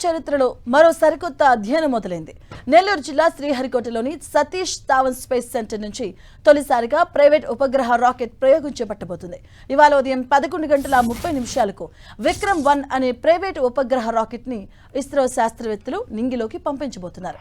చరిత్రలో మరో సరికొత్త అధ్యయనం మొదలైంది. నెల్లూరు జిల్లా శ్రీహరికోటలోని సతీష్ ధావన్ స్పేస్ సెంటర్ నుంచి తొలిసారిగా ప్రైవేట్ ఉపగ్రహ రాకెట్ ప్రయోగం చేపట్టబోతుంది. ఇవాళ ఉదయం 11:30 విక్రమ్-1 అనే ప్రైవేట్ ఉపగ్రహ రాకెట్ ని ఇస్రో శాస్త్రవేత్తలు నింగిలోకి పంపించబోతున్నారు.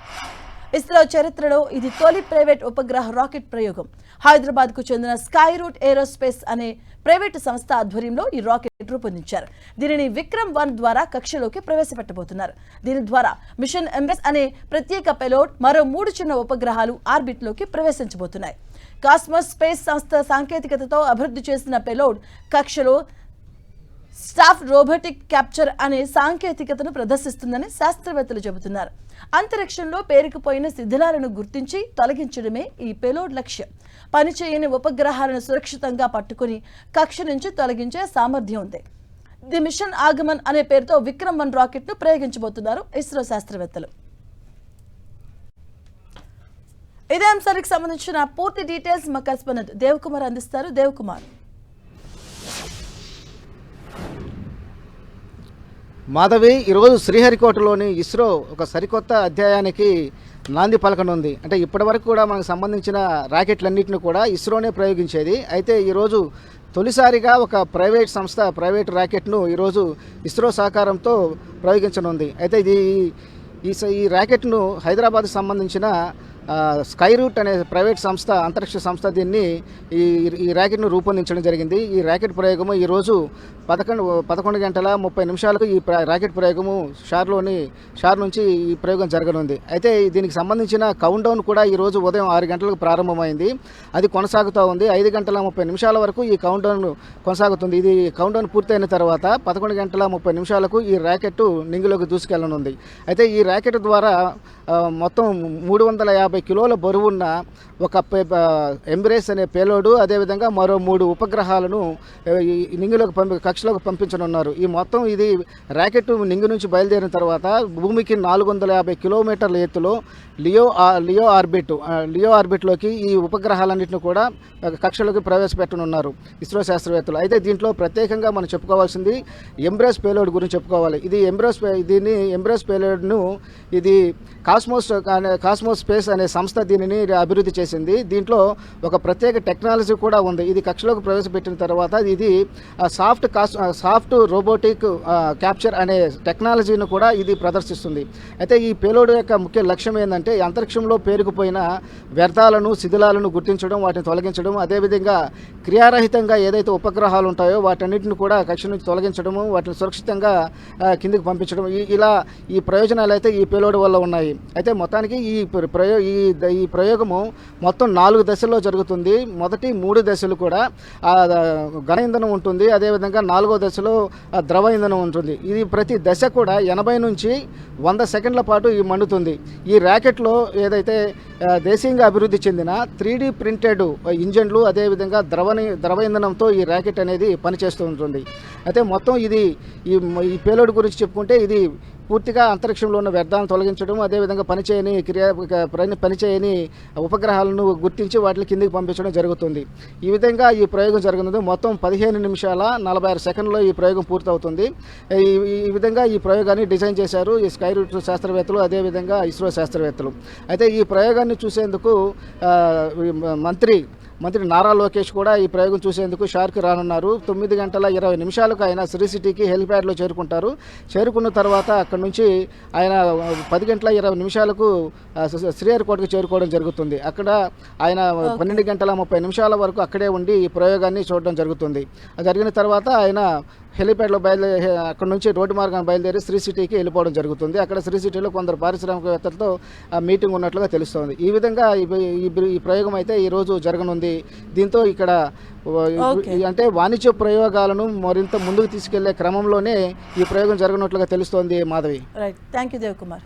ఇస్రో చరిత్రలో ఇది తొలి ప్రైవేట్ ఉపగ్రహ రాకెట్ ప్రయోగం. హైదరాబాద్ కు చెందిన స్కై రూట్ ఏరోస్పేస్ అనే ప్రైవేటు సంస్థ ఆధ్వర్యంలో ఈ రాకెట్ రూపొందించారు. దీనిని విక్రమ్-1 ద్వారా కక్షలోకి ప్రవేశపెట్టబోతున్నారు. దీని ద్వారా మిషన్ ఎంబ్రెస్ అనే ప్రత్యేక పేలోడ్ మరో 3 చిన్న ఉపగ్రహాలు ఆర్బిట్ లోకి ప్రవేశించబోతున్నాయి. కాస్మోస్ స్పేస్ సంస్థ సాంకేతికతతో అభివృద్ధి చేసిన పేలోడ్ కక్షలో స్టాఫ్ రోబోటిక్ క్యాప్చర్ అనే సాంకేతికతను ప్రదర్శిస్తుందని శాస్త్రవేత్తలు చెబుతున్నారు. అంతరిక్షంలో పేరుకుపోయిన శిథిలాలను గుర్తించి తొలగించడమే ఈ పేలోడ్ లక్ష్యం. పనిచేయని ఉపగ్రహాలను సురక్షితంగా పట్టుకుని కక్ష నుంచి తొలగించే సామర్థ్యం ఉంది. ది మిషన్ ఆగమన్ అనే పేరుతో విక్రమ్-1 రాకెట్ ను ప్రయోగించబోతున్నారు ఇస్రో శాస్త్రవేత్తలు. ఇదే అంశానికి సంబంధించిన పూర్తి డీటెయిల్స్ మా కరెస్పాండెంట్ దేవకుమార్ అందిస్తారు. దేవకుమార్. మాధవి, ఈరోజు శ్రీహరికోటలోని ఇస్రో ఒక సరికొత్త అధ్యాయానికి నాంది పలకనుంది. అంటే ఇప్పటి వరకు కూడా మనకు సంబంధించిన రాకెట్లన్నింటినీ కూడా ఇస్రోనే ప్రయోగించేది. అయితే ఈరోజు తొలిసారిగా ఒక ప్రైవేట్ సంస్థ ప్రైవేట్ రాకెట్ను ఈరోజు ఇస్రో సహకారంతో ప్రయోగించనుంది. అయితే ఈ రాకెట్ను హైదరాబాద్కు సంబంధించిన స్కై రూట్ అనే ప్రైవేట్ సంస్థ అంతరిక్ష సంస్థ దీన్ని ఈ రాకెట్ను రూపొందించడం జరిగింది. ఈ రాకెట్ ప్రయోగము ఈరోజు 11:30 ఈ రాకెట్ ప్రయోగము షార్ నుంచి ఈ ప్రయోగం జరగనుంది. అయితే దీనికి సంబంధించిన కౌంట్ డౌన్ కూడా ఈరోజు ఉదయం 6 గంటలకు ప్రారంభమైంది. అది కొనసాగుతూ ఉంది. 5:30 వరకు ఈ కౌంట్ డౌన్ కొనసాగుతుంది. ఇది కౌంట్ డౌన్ పూర్తయిన తర్వాత 11:30 ఈ రాకెట్ నింగిలోకి దూసుకెళ్లనుంది. అయితే ఈ రాకెట్ ద్వారా మొత్తం 350 కిలోల బరువున్న ఒక ఎంబ్రేస్ అనే పేలోడు, అదేవిధంగా మరో 3 ఉపగ్రహాలను నింగిలోకి కక్షలోకి పంపించనున్నారు. ఈ మొత్తం ఇది రాకెట్ నింగి నుంచి బయలుదేరిన తర్వాత భూమికి 450 కిలోమీటర్ల ఎత్తులో లియో ఆర్బిట్లోకి ఈ ఉపగ్రహాలన్నింటినీ కూడా కక్షలోకి ప్రవేశపెట్టనున్నారు ఇస్రో శాస్త్రవేత్తలు. అయితే దీంట్లో ప్రత్యేకంగా మనం చెప్పుకోవాల్సింది ఎంబ్రేస్ పేలోడ్ గురించి చెప్పుకోవాలి. దీన్ని ఎంబ్రేస్ పేలోడ్ను ఇది కాస్మోస్ స్పేస్ అనే సంస్థ దీనిని అభివృద్ధి చేసింది. దీంట్లో ఒక ప్రత్యేక టెక్నాలజీ కూడా ఉంది. ఇది కక్షలోకి ప్రవేశపెట్టిన తర్వాత ఇది సాఫ్ట్ రోబోటిక్ క్యాప్చర్ అనే టెక్నాలజీని కూడా ఇది ప్రదర్శిస్తుంది. అయితే ఈ పేలోడ్ యొక్క ముఖ్య లక్ష్యం ఏంటంటే అంతరిక్షంలో పేరుకుపోయిన వ్యర్థాలను శిథిలాలను గుర్తించడం, వాటిని తొలగించడం, అదేవిధంగా క్రియారహితంగా ఏదైతే ఉపగ్రహాలు ఉంటాయో వాటన్నిటిని కూడా కక్ష నుంచి తొలగించడము, వాటిని సురక్షితంగా కిందికి పంపించడం, ఈ ప్రయోజనాలు అయితే ఈ పేలోడ్ వల్ల ఉన్నాయి. అయితే మొత్తానికి ఈ ప్రయోగము మొత్తం 4 దశల్లో జరుగుతుంది. మొదటి 3 దశలు కూడా ఘన ఇంధనం ఉంటుంది. అదేవిధంగా 4వ దశలో ద్రవ ఇంధనం ఉంటుంది. ఇది ప్రతి దశ కూడా 80 నుంచి 100 సెకండ్ల పాటు ఈ మండుతుంది. ఈ ర్యాకెట్లో ఏదైతే దేశీయంగా అభివృద్ధి చెందిన 3D ప్రింటెడ్ ఇంజన్లు, అదేవిధంగా ద్రవ ఇంధనంతో ఈ ర్యాకెట్ అనేది పనిచేస్తూ ఉంటుంది. అయితే మొత్తం ఈ పేలోడ్ గురించి చెప్పుకుంటే ఇది పూర్తిగా అంతరిక్షంలో ఉన్న వ్యర్థాలను తొలగించడం, అదేవిధంగా పనిచేయని ఉపగ్రహాలను గుర్తించి వాటిని కిందికి పంపించడం జరుగుతుంది. ఈ విధంగా ఈ ప్రయోగం జరుగుతుంది. మొత్తం 15 నిమిషాల 46 సెకండ్లో ఈ ప్రయోగం పూర్తవుతుంది. ఈ విధంగా ఈ ప్రయోగాన్ని డిజైన్ చేశారు ఈ స్కై రూట్ శాస్త్రవేత్తలు, అదేవిధంగా ఇస్రో శాస్త్రవేత్తలు. అయితే ఈ ప్రయోగాన్ని చూసేందుకు మంత్రి నారా లోకేష్ కూడా ఈ ప్రయోగం చూసేందుకు షార్కి రానున్నారు. 9:20 ఆయన శ్రీ సిటీకి హెలిప్యాడ్లో చేరుకుంటారు. చేరుకున్న తర్వాత అక్కడి నుంచి ఆయన 10:20 శ్రీహరికోటకు చేరుకోవడం జరుగుతుంది. అక్కడ ఆయన 12:30 వరకు అక్కడే ఉండి ఈ ప్రయోగాన్ని చూడడం జరుగుతుంది. జరిగిన తర్వాత ఆయన హెలిప్యాడ్లో అక్కడ నుంచి రోడ్డు మార్గాన్ని బయలుదేరి శ్రీ సిటీకి వెళ్ళిపోవడం జరుగుతుంది. అక్కడ శ్రీ సిటీలో కొందరు పారిశ్రామికవేత్తలతో మీటింగ్ ఉన్నట్లుగా తెలుస్తోంది. ఈ విధంగా ఈ ప్రయోగం అయితే ఈరోజు జరగనుంది. దీంతో ఇక్కడ అంటే వాణిజ్య ప్రయోగాలను మరింత ముందుకు తీసుకెళ్లే క్రమంలోనే ఈ ప్రయోగం జరగనున్నట్లుగా తెలుస్తోంది. Madhavi. Right, thank you Devakumar.